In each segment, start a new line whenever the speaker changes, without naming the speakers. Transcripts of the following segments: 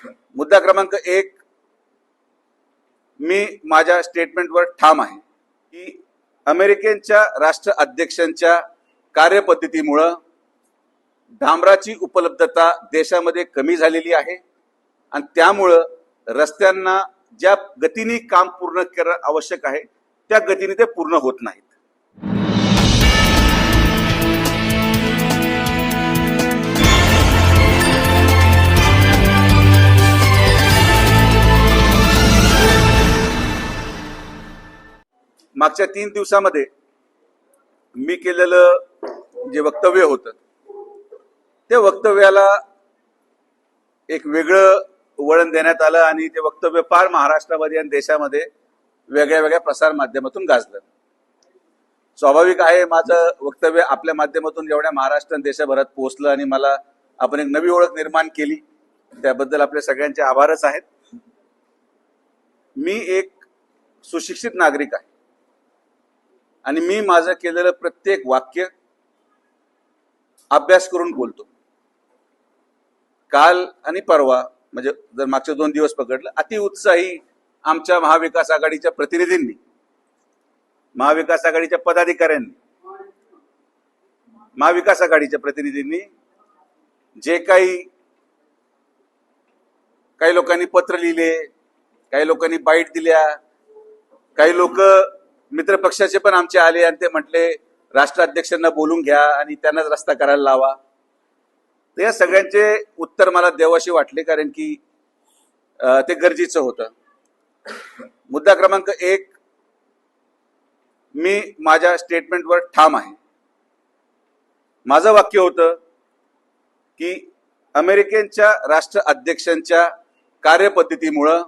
मुद्दा क्रमांक 1, मी माझ्या स्टेटमेंटवर ठाम आहे की अमेरिकेच्या राष्ट्राध्यक्षांच्या कार्यपद्धतीमुळे डांबराची उपलब्धता देशामध्ये कमी झालेली आहे आणि त्यामुळे रस्त्यांना ज्या गतीने काम पूर्ण करणं आवश्यक आहे त्या गतीने ते पूर्ण होत नाहीत. मागच्या 3 दिवसामध्ये मी केलेलं जे वक्तव्य होतं ते वक्तव्याला एक वेगळं वळण देण्यात आलं आणि ते वक्तव्य फार महाराष्ट्रामध्ये आणि देशामध्ये वेगळ्या वेगळ्या प्रसार माध्यमातून गाजलं. स्वाभाविक आहे, माझं वक्तव्य आपल्या माध्यमातून एवढ्या महाराष्ट्र आणि देशभरात पोहोचलं आणि मला आपण एक नवी ओळख निर्माण केली, त्याबद्दल आपले सगळ्यांचे आभारच आहेत. मी एक सुशिक्षित नागरिक आहे आणि मी माझं केलेलं प्रत्येक वाक्य अभ्यास करून बोलतो. काल आणि परवा म्हणजे जर मागचे 2 दिवस पकडलं, अतिउत्साही आमच्या महाविकास आघाडीच्या प्रतिनिधींनी, महाविकास आघाडीच्या पदाधिकाऱ्यांनी, महाविकास आघाडीच्या प्रतिनिधींनी जे काही लोकांनी पत्र लिहिले, काही लोकांनी बाईट दिल्या, काही लोक मित्रपक्षाचे पण आमचे आले आणि ते म्हटले राष्ट्राध्यक्षांना बोलून घ्या आणि त्यांनाच रस्ता करायला लावा. तर या सगळ्यांचे उत्तर मला देवाशी वाटले, कारण की ते गरजेचं होतं. मुद्दा क्रमांक 1, मी माझ्या स्टेटमेंटवर ठाम आहे. माझं वाक्य होतं की अमेरिकेच्या राष्ट्राध्यक्षांच्या कार्यपद्धतीमुळे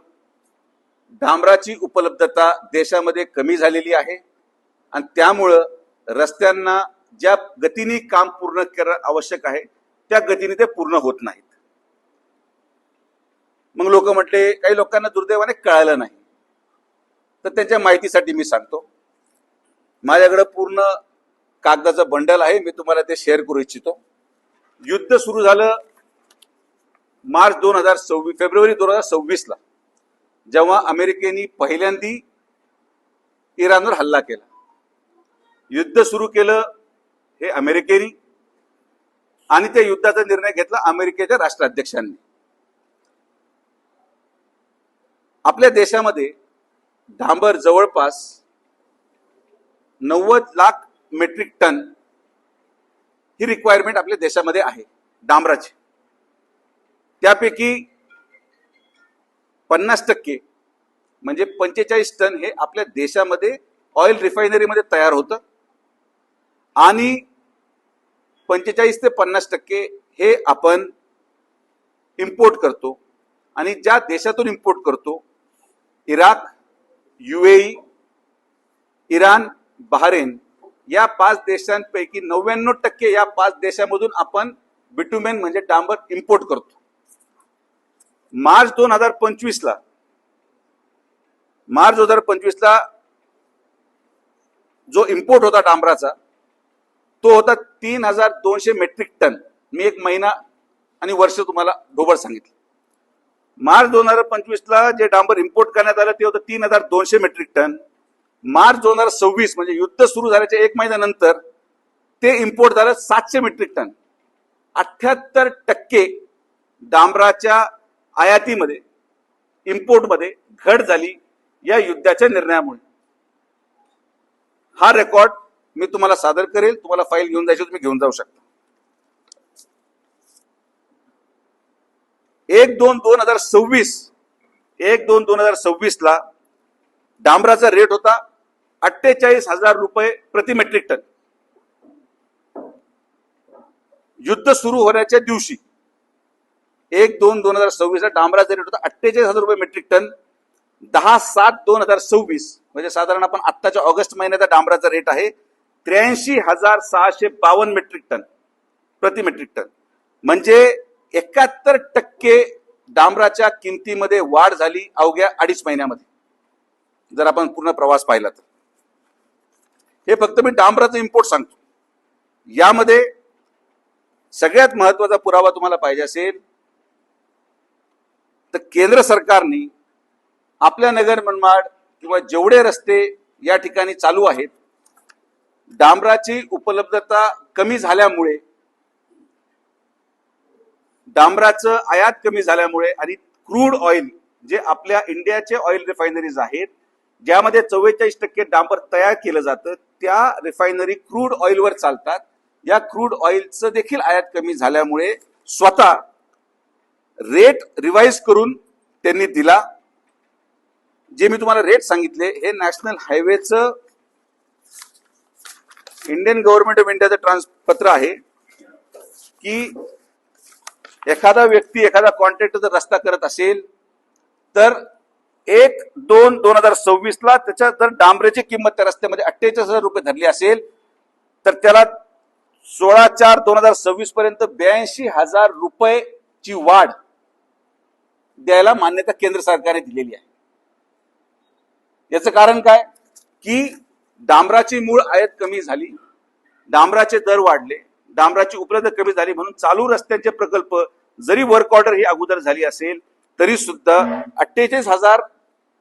डांबराची उपलब्धता देशामध्ये कमी झालेली आहे आणि त्यामुळं रस्त्यांना ज्या गतीने काम पूर्ण करणं आवश्यक आहे त्या गतीने ते पूर्ण होत नाहीत. मग लोक म्हटले, काही लोकांना दुर्दैवाने कळालं नाही, तर त्यांच्या माहितीसाठी मी सांगतो. माझ्याकडे पूर्ण कागदाचं बंडल आहे, मी तुम्हाला ते शेअर करू इच्छितो. युद्ध सुरू झालं फेब्रुवारी 2026 जेव्हा अमेरिकेने पहिल्यांदी इराणवर हल्ला केला. युद्ध सुरू केलं हे अमेरिकेने आणि त्या युद्धाचा निर्णय घेतला अमेरिकेच्या राष्ट्राध्यक्षांनी. आपल्या देशामध्ये डांबर जवळपास 90 लाख मेट्रिक टन ही रिक्वायरमेंट आपल्या देशामध्ये आहे डांबराची. त्यापैकी 50% म्हणजे 45 टन हे आपल्या देशामध्ये ऑइल रिफायनरीमध्ये तयार होतं आणि 45 ते 50% हे आपण इम्पोर्ट करतो. आणि ज्या देशातून इम्पोर्ट करतो, इराक, UAE, इराण, बहरीन या 5 देशांपैकी 99% या 5 देशांमधून आपण बिटुमेन म्हणजे डांबर इम्पोर्ट करतो. मार्च 2025 जो इम्पोर्ट होता डांबराचा तो होता 3200 मेट्रिक टन. मी एक महिना आणि वर्ष तुम्हाला ढोबळ सांगितलं. मार्च 2025 जे डांबर इम्पोर्ट करण्यात आलं ते होतं 3200 मेट्रिक टन. मार्च 2026 म्हणजे युद्ध सुरू झाल्याच्या 1 महिन्यानंतर ते इम्पोर्ट झालं 700 मेट्रिक टन. 78% डांबराच्या आयातीमध्ये, इम्पोर्टमध्ये घट झाली या युद्धाच्या निर्णयामुळे. हा रेकॉर्ड मी तुम्हाला सादर करेल. तुम्हाला फाईल घेऊन जायची तुम्ही घेऊन जाऊ शकता. 1/2/2026 डांबराचा रेट होता 48,000 रुपये प्रति मेट्रिक टन. युद्ध सुरू होण्याच्या दिवशी 1/2/2026 डांबराचा रेट होता 48,000 रुपये मेट्रिक टन. 10/7/2026 म्हणजे साधारण आपण आत्ताच्या ऑगस्ट महिन्याचा डांबराचा रेट आहे 83,652 मेट्रिक टन प्रति मेट्रिक टन. म्हणजे 71% डांबराच्या किमतीमध्ये वाढ झाली अवघ्या 2.5 महिन्यामध्ये, जर आपण पूर्ण प्रवास पाहिला तर. हे फक्त मी डांबराचं इम्पोर्ट सांगतो. यामध्ये सगळ्यात महत्वाचा पुरावा तुम्हाला पाहिजे असेल तर केंद्र सरकारने आपल्या नगर मनमाड किंवा जेवढे रस्ते या ठिकाणी चालू आहेत, डांबराची उपलब्धता कमी झाल्यामुळे, डांबराचं आयात कमी झाल्यामुळे आणि क्रूड ऑइल जे आपल्या इंडियाचे ऑइल रिफायनरीज आहेत ज्यामध्ये 44% डांबर तयार केलं जातं, त्या रिफायनरी क्रूड ऑइलवर चालतात. या क्रूड ऑइलचं देखील आयात कमी झाल्यामुळे स्वतः रेट रिवाइज करून त्यांनी दिला. जे मी तुम्हाला रेट सांगितले हे नॅशनल हायवेचं इंडियन गव्हर्नमेंट ऑफ इंडियाचं पत्र आहे की एखादा व्यक्ती, एखादा कॉन्ट्रॅक्टर जर रस्ता करत असेल तर 1/2/2026 ला त्याच्या जर डांबरेची किंमत त्या रस्त्यामध्ये 48,000 रुपये धरली असेल तर त्याला 16/4/2026 पर्यंत 82,000 रुपयेची वाढ द्यायला मान्यता केंद्र सरकारने दिलेली आहे. याचं कारण काय की डांबराची मूळ आयात कमी झाली, डांबराचे दर वाढले, डांबराची उपलब्धता कमी झाली, म्हणून चालू रस्त्यांचे प्रकल्प जरी वर्क ऑर्डर ही अगोदर झाली असेल तरी सुद्धा 48,000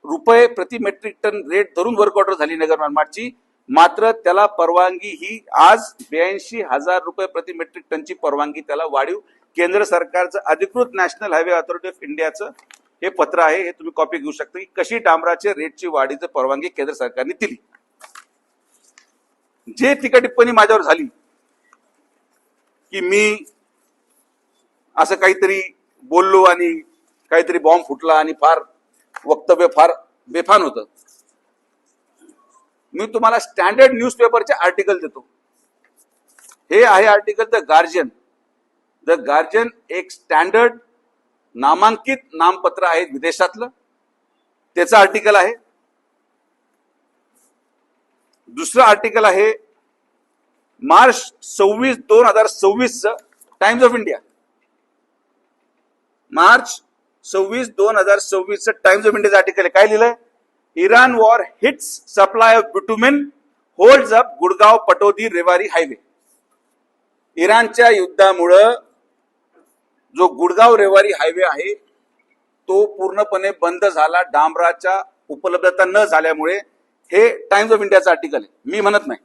रुपये प्रति मेट्रिक टन रेट धरून वर्क ऑर्डर झाली नगर मनमाडची. मात्र त्याला परवानगी ही आज 82,000 रुपये प्रति मेट्रिक टनची परवानगी त्याला वाढीव केंद्र सरकारचं अधिकृत नॅशनल हायवे अथॉरिटी ऑफ इंडियाचं हे पत्र आहे. हे तुम्ही कॉपी घेऊ शकता की कशी डांबराच्या रेटची वाढीची परवानगी केंद्र सरकारने दिली. जे टीका टिप्पणी माझ्यावर झाली की मी असं काहीतरी बोललो आणि काहीतरी बॉम्ब फुटला आणि फार वक्तव्य फार बेफान होतं, मी तुम्हाला स्टँडर्ड न्यूजपेपरचे आर्टिकल देतो. हे आहे article the guardian. The guardian एक स्टँडर्ड नामांकित नामपत्र आहे विदेशातलं, त्याचं आर्टिकल आहे. दुसरं आर्टिकल आहे March 26, 2026 Times of India. March 26, 2026 Times of इंडियाचं आर्टिकल आहे. काय लिहिलंय? Iran war hits supply of bitumen holds up Gurgaon Pataudi Rewari highway. इराणच्या युद्धामुळं जो गुडगाव रेवारी हायवे आहे तो पूर्णपणे बंद झाला डांबराच्या उपलब्धता न झाल्यामुळे. हे टाइम्स ऑफ इंडियाचं आर्टिकल आहे, मी म्हणत नाही.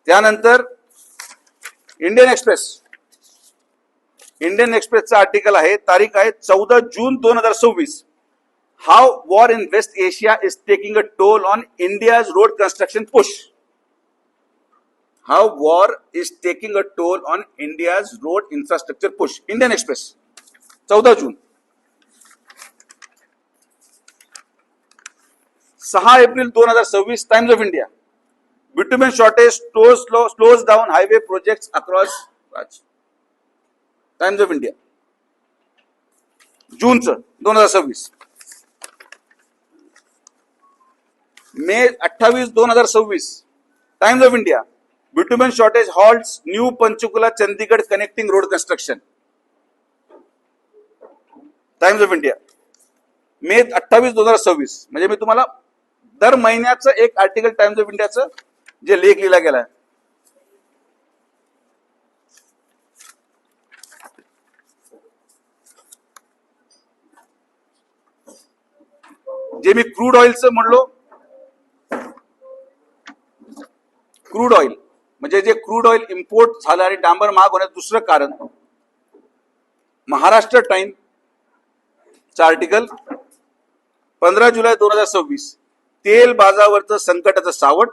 त्यानंतर इंडियन एक्सप्रेस. इंडियन एक्सप्रेसचं आर्टिकल आहे, तारीख आहे 14 June 2026. How war in West Asia is taking a toll on India's road construction push. How war is taking a toll on India's road infrastructure push. Indian Express 14 June. 6 April 2026 Times of India. Bitumen shortage slows down highway projects across. Times of India जूनचं 2026. May 28, 2026 Times of India. Bitumen shortage halts new Panchkula Chandigarh connecting road construction. Times of India May 28, 2026. म्हणजे मी तुम्हाला दर महिन्याचं एक article times of इंडियाचं जे लेख लिहिला गेलाय. जे मी क्रूड ऑइलचं म्हणलो, क्रूड ऑइल म्हणजे जे क्रूड ऑइल इम्पोर्ट झालं आणि डांबर महाग होण्याचं दुसरं कारण, महाराष्ट्र टाइम चा आर्टिकल 15 जुलै 2026. तेल बाजारावरचं संकटाचं सावट,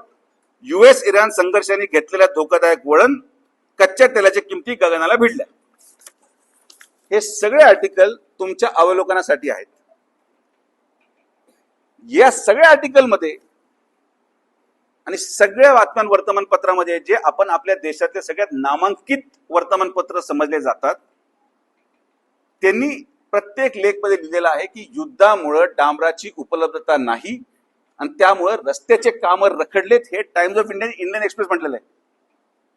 US इराण संघर्षाने घेतलेल्या धोकादायक वळण, कच्च्या तेलाच्या किमती गगनाला भिडल्या. हे सगळे आर्टिकल तुमच्या अवलोकनासाठी आहेत. या सगळ्या आर्टिकलमध्ये आणि सगळ्या वर्तमानपत्रामध्ये जे आपण आपल्या देशातले सगळ्यात नामांकित वर्तमानपत्र समजले जातात त्यांनी प्रत्येक लेखमध्ये लिहिलेलं आहे की युद्धामुळे डांबराची उपलब्धता नाही आणि त्यामुळे रस्त्याचे काम रखडलेत. हे times of India, Indian express म्हटलेलं आहे.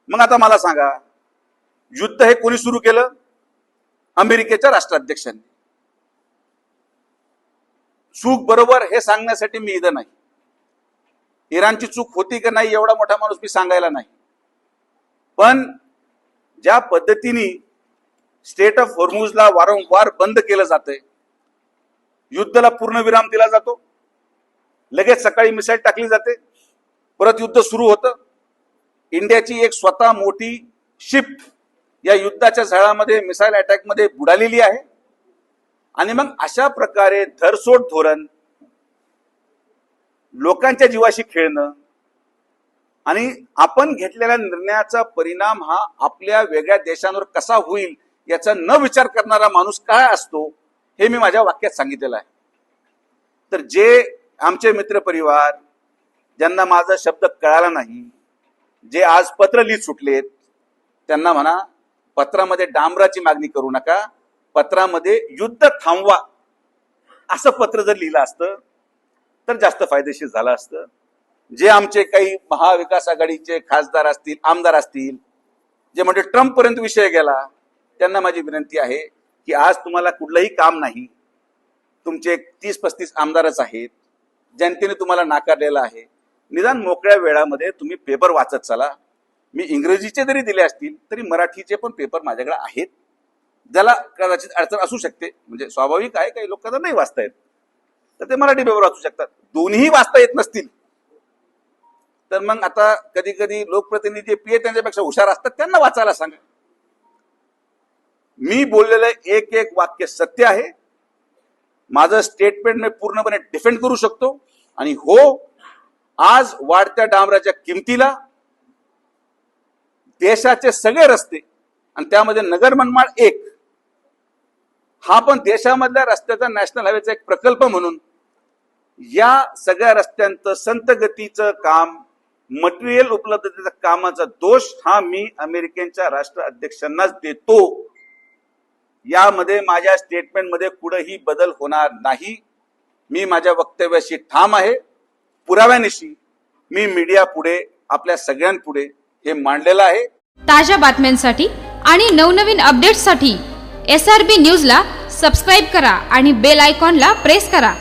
मग आता मला सांगा, युद्ध हे कोणी सुरू केलं? अमेरिकेच्या राष्ट्राध्यक्षांनी. चूक बरोबर हे सांगण्यासाठी मी इथं नाही. इराणची चूक होती का नाही एवढा मोठा माणूस मी सांगायला नाही. पण ज्या पद्धतीने स्टेट ऑफ हॉर्मुझला वारंवार बंद केलं जातंय, युद्धाला पूर्णविराम दिला जातो, लगेच सकाळी मिसाईल टाकली जाते, परत युद्ध सुरू होतं. इंडियाची एक स्वतः मोठी शिप या युद्धाच्या झळामध्ये मिसाईल अटॅक मध्ये बुडालेली आहे. आणि मग अशा प्रकारे धरसोड धोरण, लोकांच्या जीवाशी खेळणं आणि आपण घेतलेल्या निर्णयाचा परिणाम हा आपल्या वेगळ्या देशांवर कसा होईल याचा न विचार करणारा माणूस काय असतो हे मी माझ्या वाक्यात सांगितलेलं आहे. तर जे आमचे मित्रपरिवार ज्यांना माझा शब्द कळाला नाही, जे आज पत्र लिहित सुटलेत, त्यांना म्हणा पत्रामध्ये डांबराची मागणी करू नका, पत्रामध्ये युद्ध थांबवा असं पत्र जर लिहिलं असतं तर जास्त फायदेशीर झालं असतं. जे आमचे काही महाविकास आघाडीचे खासदार असतील, आमदार असतील, जे म्हणजे ट्रम्प पर्यंत विषय गेला, त्यांना माझी विनंती आहे की आज तुम्हाला कुठलंही काम नाही, तुमचे 30-35 आमदारच आहेत, जनतेने तुम्हाला नाकारलेलं आहे, निदान मोकळ्या वेळामध्ये तुम्ही पेपर वाचत चला. मी इंग्रजीचे जरी दिले असतील तरी मराठीचे पण पेपर माझ्याकडे आहेत, ज्याला कदाचित अडचण असू शकते, म्हणजे स्वाभाविक आहे, काही लोकांना नाही वाचता येत, तर ते मराठी पेपर वाचू शकतात. दोन्ही वाचता येत नसतील तर मग आता कधी कधी लोकप्रतिनिधी पीए त्यांच्यापेक्षा हुशार असतात, त्यांना वाचायला सांगा. मी बोललेलं एक एक वाक्य सत्य आहे. माझं स्टेटमेंट मी पूर्णपणे डिफेंड करू शकतो. आणि हो, आज वाढत्या डांबराच्या किमतीला देशाचे सगळे रस्ते आणि त्यामध्ये नगर मनमाड एक, हा पण देशामधल्या रस्त्याचा नॅशनल हायवेचा एक प्रकल्प म्हणून या सगळ्या रस्त्यांचं संत गतीचं काम, मटेरियल उपलब्धतेचा कामाचा दोष हा मी अमेरिकेच्या राष्ट्राध्यक्षांनाच देतो. यामध्ये माझ्या स्टेटमेंटमध्ये कुठेही बदल होणार नाही. मी माझ्या वक्तव्याशी ठाम आहे. पुराव्यानिशी मी मीडिया पुढे, आपल्या सगळ्यांपुढे हे मांडलेलं आहे.
ताज्या बातम्यांसाठी आणि नवनवीन अपडेट्ससाठी SRB न्यूजला सबस्क्राईब करा आणि बेल आयकॉनला प्रेस करा.